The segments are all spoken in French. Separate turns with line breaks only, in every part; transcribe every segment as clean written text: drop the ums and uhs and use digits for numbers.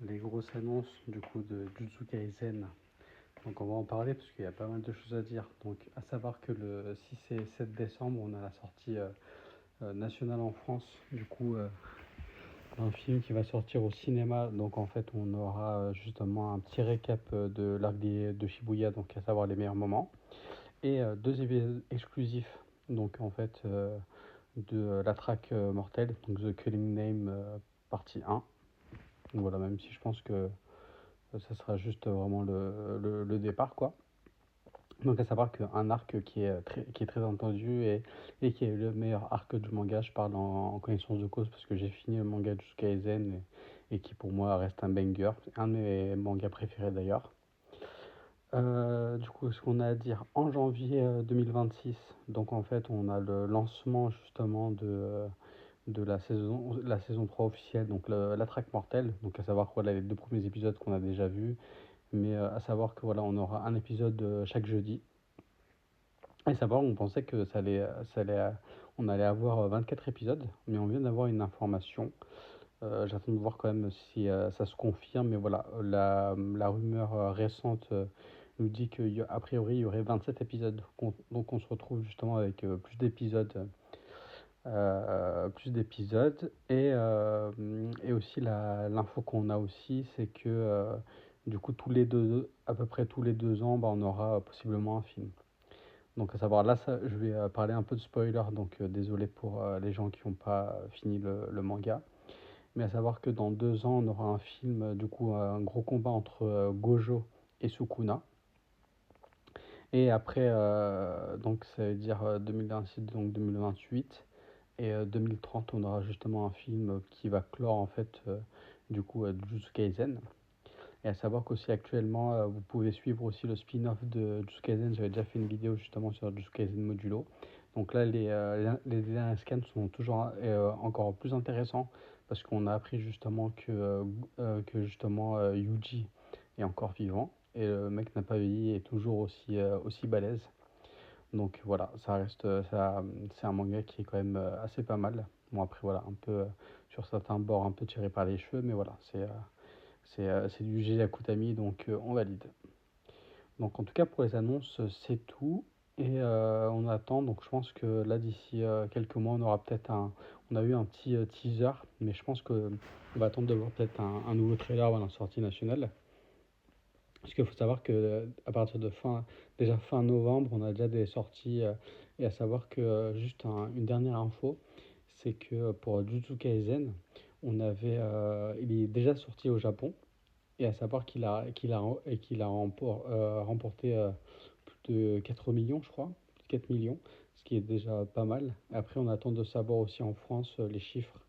les grosses annonces du coup de Jujutsu Kaisen. Donc on va en parler parce qu'il y a pas mal de choses à dire. Donc à savoir que le 6 et 7 décembre, on a la sortie nationale en France du coup d'un film qui va sortir au cinéma. Donc en fait on aura justement un petit récap de l'arc de Shibuya, donc à savoir les meilleurs moments. Et deux épisodes exclusifs, donc en fait de la track mortelle, donc The Killing Name partie 1. Donc voilà, même si je pense que ça sera juste vraiment le départ, quoi. Donc à savoir qu'un arc qui est très entendu et qui est le meilleur arc du manga, je parle en connaissance de cause parce que j'ai fini le manga jusqu'à Eisen et qui pour moi reste un banger, un de mes mangas préférés d'ailleurs. Du coup, ce qu'on a à dire en janvier 2026, donc en fait on a le lancement justement de la saison 3 officielle, donc la track mortelle, donc à savoir voilà, les deux premiers épisodes qu'on a déjà vus, mais à savoir que voilà, on aura un épisode chaque jeudi. Et savoir, on pensait que on allait avoir 24 épisodes, mais on vient d'avoir une information. J'attends de voir quand même si ça se confirme, mais voilà, la rumeur récente nous dit qu'a priori il y aurait 27 épisodes. Donc on se retrouve justement avec plus d'épisodes et aussi l'info qu'on a aussi, c'est que du coup à peu près tous les 2 ans, bah, on aura possiblement un film. Donc à savoir là, je vais parler un peu de spoiler, donc désolé pour les gens qui n'ont pas fini le manga, mais à savoir que dans 2 ans, on aura un film, du coup un gros combat entre Gojo et Sukuna. Et après, donc ça veut dire 2026, donc 2028. Et 2030, on aura justement un film qui va clore en fait du coup Jujutsu Kaisen. Et à savoir qu'aussi actuellement, vous pouvez suivre aussi le spin-off de Jujutsu Kaisen. J'avais déjà fait une vidéo justement sur Jujutsu Kaisen Modulo. Donc là, les derniers scans sont toujours encore plus intéressants parce qu'on a appris justement que justement Yuji est encore vivant et le mec n'a pas vieilli et est toujours aussi balèze. Donc voilà, c'est un manga qui est quand même assez pas mal. Bon après voilà, un peu sur certains bords un peu tiré par les cheveux, mais voilà, c'est du G Akutami, donc on valide. Donc en tout cas pour les annonces, c'est tout. Et on attend, donc je pense que là d'ici quelques mois, on a eu un petit teaser, mais je pense qu'on va attendre de voir peut-être un nouveau trailer avant la sortie nationale. Parce qu'il faut savoir que à partir de déjà fin novembre, on a déjà des sorties. Et à savoir que juste une dernière info, c'est que pour Jujutsu Kaisen, il est déjà sorti au Japon. Et à savoir qu'il a remporté plus de 4 millions, je crois, plus de 4 millions, ce qui est déjà pas mal. Après, on attend de savoir aussi en France les chiffres.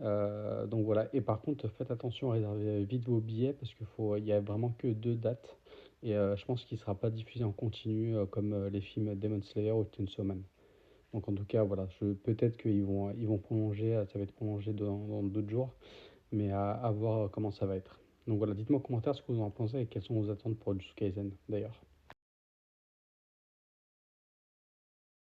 Donc voilà, et par contre, faites attention, réservez vite vos billets parce il y a vraiment que 2 dates. Et je pense qu'il ne sera pas diffusé en continu comme les films Demon Slayer ou Chainsaw Man. Donc en tout cas, voilà, peut-être qu'ils vont prolonger, ça va être prolongé dans d'autres jours, mais à voir comment ça va être. Donc voilà, dites-moi en commentaire ce que vous en pensez et quelles sont vos attentes pour Jujutsu Kaisen d'ailleurs.